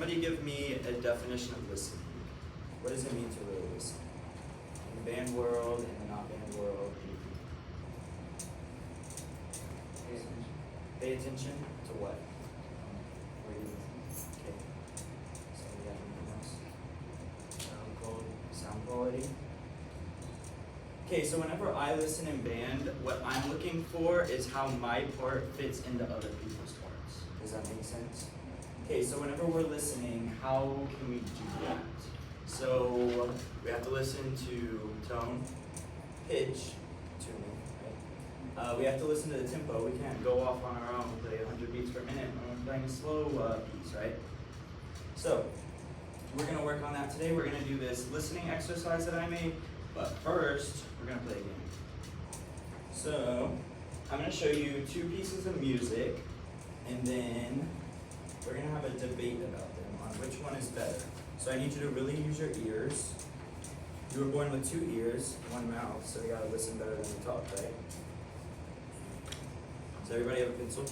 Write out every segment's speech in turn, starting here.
somebody give me a definition of listening. What does it mean to really listen? In the band world, in the not band world, anything. Pay attention to what? Where you listen. Okay. So we got anything else? Sound quality. Okay, so whenever I listen in band, what I'm looking for is how my part fits into other people's parts. Does that make sense? Okay, so whenever we're listening, how can we do that? So we have to listen to tone, pitch, tuning, right? We have to listen to the tempo. We can't go off on our own and play 100 beats per minute when we're playing a slow piece, right? So we're gonna work on that today. We're gonna do this listening exercise that I made, but first we're gonna play a game. So I'm gonna show you 2 pieces of music, and then we're gonna have a debate about them on which one is better. So I need you to really use your ears. You were born with 2 ears, 1 mouth, so you gotta listen better than you talk, right? Does everybody have a pencil?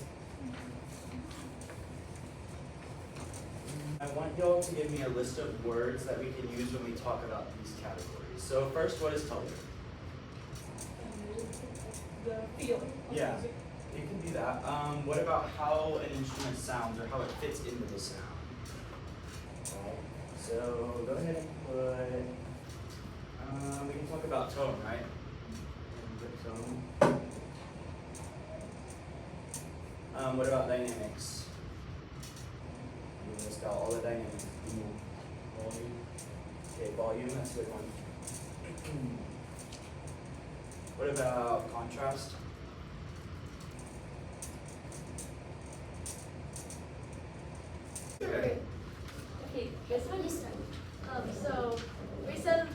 I want y'all to give me a list of words that we can use when we talk about these categories. So first, what is color? The feel. Yeah, you can do that. What about how an instrument sounds or how it fits into the sound? Alright, so go ahead and put, we can talk about tone, right? Put tone. What about dynamics? We list out all the dynamics. Volume. Okay, volume, that's a good one. What about contrast? Okay, this one you start. So we said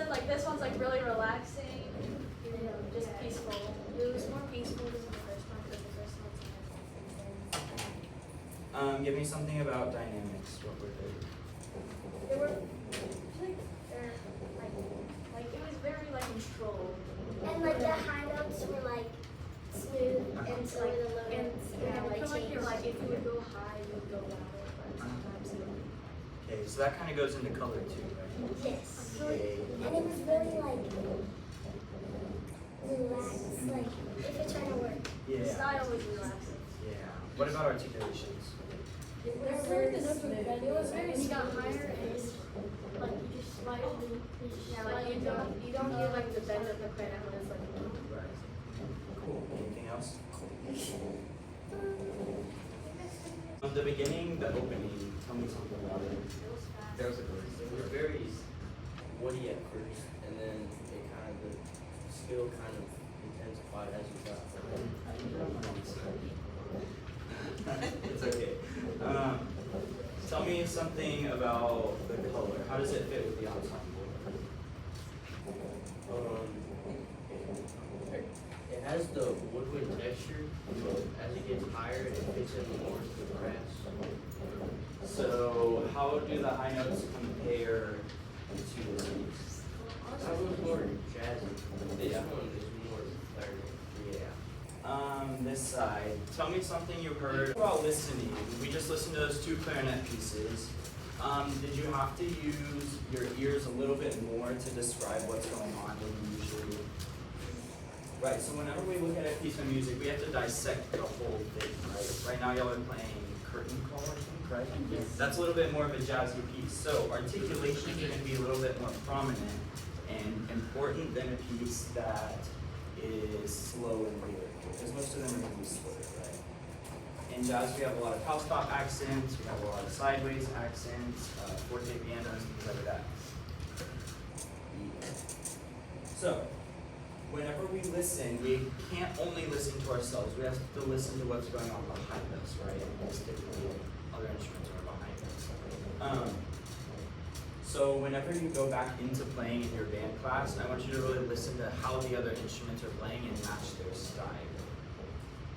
like this one's like really relaxing, just peaceful. It was more peaceful than the first one because the first one's Give me something about dynamics. What were they? They were like it was very like controlled. And like the high notes were like smooth, and so the low notes Like if you would go high, you would go louder, but sometimes it would. Okay, so that kind of goes into color too, right? yes. Okay. And it was really like relaxed, like if you're trying to work. Yeah. The style was relaxing. Yeah. What about articulations? It was very smooth. It was very smooth. You got higher and it's like you just slightly. Yeah, like you don't hear like the bend of the clarinet when it's like. Right. Cool. Anything else? The beginning, the opening. Tell me something about it. There was a chorus. It was very woody at first, and then it kind of, the skill kind of intensified as you got further. It's okay. Tell me something about the color. How does it fit with the ensemble? It has the woodwind texture, but as it gets higher, it fits in more to the brass. So how do the high notes compare to these? That was more jazzy. This Yeah. one is more clarinet. Yeah. This side. Tell me something you heard about listening. We just listened to those 2 clarinet pieces. Did you have to use your ears a little bit more to describe what's going on than you usually? Right, so whenever we look at a piece of music, we have to dissect the whole thing, right? Right now y'all are playing Curtain Call, I think, right? Yes. That's a little bit more of a jazzy piece. So articulations are going to be a little bit more prominent and important than a piece that is slow and lyrical, because most of them are going to be slow, right? In jazz, we have a lot of house pop accents, we have a lot of sideways accents, forte pianos, things like that. So, whenever we listen, we can't only listen to ourselves, we have to listen to what's going on behind us, right? And most typically, other instruments are behind us. So whenever you go back into playing in your band class, I want you to really listen to how the other instruments are playing and match their style.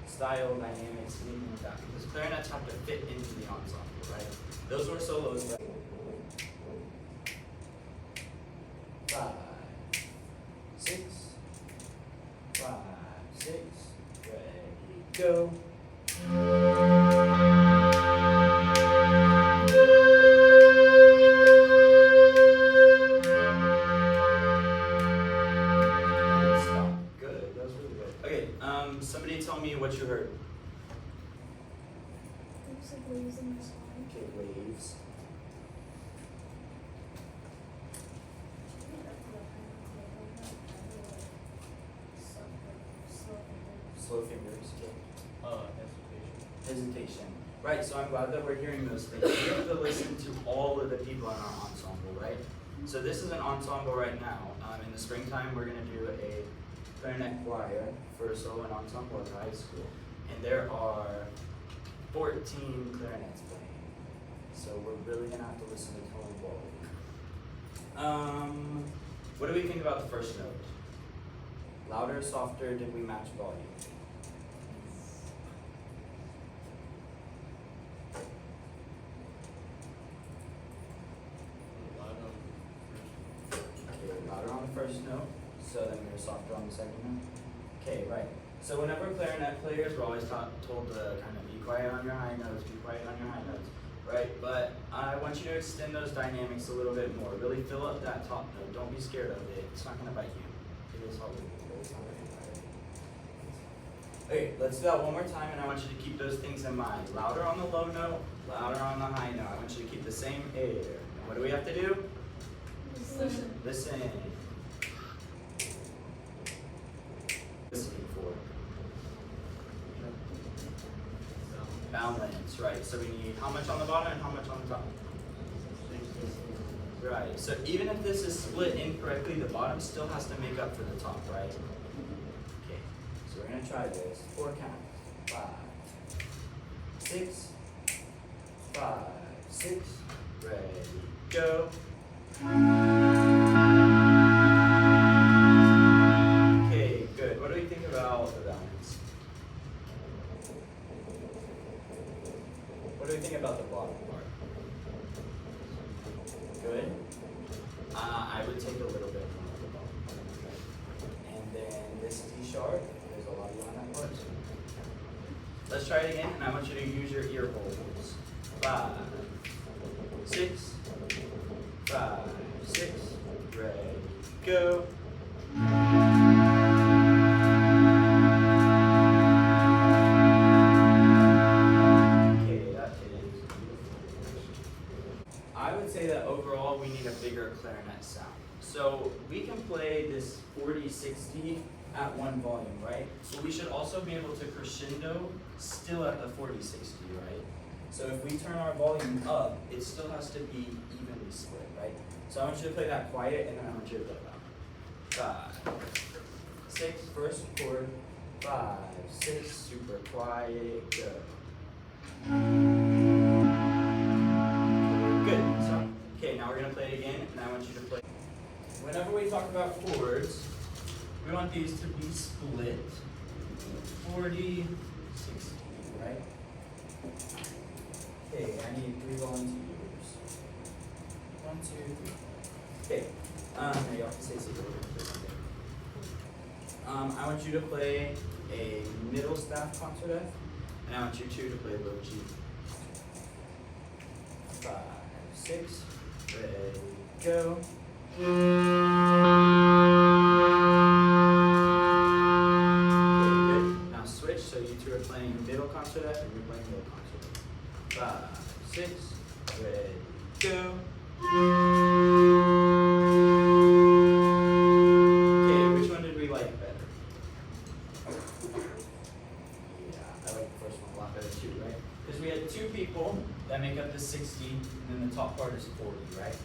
Style, dynamics, anything like that. Because clarinets have to fit into the ensemble, right? Those were solos. Right? 5, 6, 5, 6, ready, go. slow fingers, okay. Hesitation. Hesitation. Right, so I'm glad that we're hearing those things. We have to listen to all of the people in our ensemble, right? So this is an ensemble right now. In the springtime, we're gonna do a clarinet choir for solo and ensemble at the high school. And there are 14 clarinets playing. So we're really gonna have to listen to tone quality. What do we think about the first note? Louder, softer, did we match volume? Okay, louder on the first note, so then we were softer on the second note. Okay, right. So whenever clarinet players, we're always told to kind of be quiet on your high notes, be quiet on your high notes, right? But I want you to extend those dynamics a little bit more. Really fill up that top note. Don't be scared of it. It's not gonna bite you. It is hard, but it's not gonna bite you. Okay, let's do that one more time, and I want you to keep those things in mind. Louder on the low note, louder on the high note. I want you to keep the same air. And what do we have to do? Listen. Listen. Listening for. Balance, right. So we need how much on the bottom and how much on the top? Right. So even if this is split incorrectly, the bottom still has to make up for the top, right? Okay. So we're gonna try this. 4 count. 5, 6, 5, 6. Ready, go. Okay, good. What do we think about the balance? What do we think about the bottom part? Good. I would take a little bit more of the bottom part. And then this D sharp, there's a lot on that part. Let's try it again, and I want you to use your ear holes. 5, 6, 5, 6, ready, go. Okay, that is beautiful. I would say that overall we need a bigger clarinet sound. So we can play this 40-60 at one volume, right? But we should also be able to crescendo still at the 40-60, right? So if we turn our volume up, it still has to be evenly split, right? So I want you to play that quiet, and then I want you to play loud. 5, 6, first chord. 5, 6, super quiet, go. Good. So, okay, now we're gonna play it again, and I want you to play. Whenever we talk about chords, we want these to be split 40, 60, right? Okay, I need 3 volunteers. 1, 2, 3. Okay, y'all can say so. I want you to play a middle staff concert F, and I want you two to play low G. 5, 6, ready, go. Okay, good. Now switch, so you two are playing middle concert F, and you're playing low concert F. 5, 6, ready, go. Okay, which one did we like better? Yeah, I like the first one a lot better too, right? Because we had 2 people that make up the 60, and then the top part is 40, right?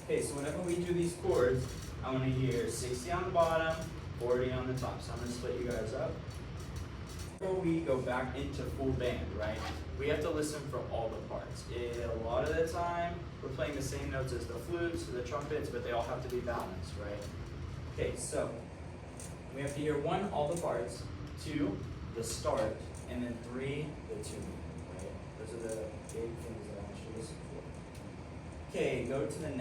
Okay, so whenever we do these chords, I want to hear 60 on the bottom, 40 on the top. So I'm going to split you guys up. Before we go back into full band, right, we have to listen for all the parts. A lot of the time, we're playing the same notes as the flutes or the trumpets, but they all have to be balanced, right? Okay, so we have to hear 1, all the parts, 2, the start, and then 3, the tuning, right? Those are the big things that I want you to listen for. Okay, go to the next.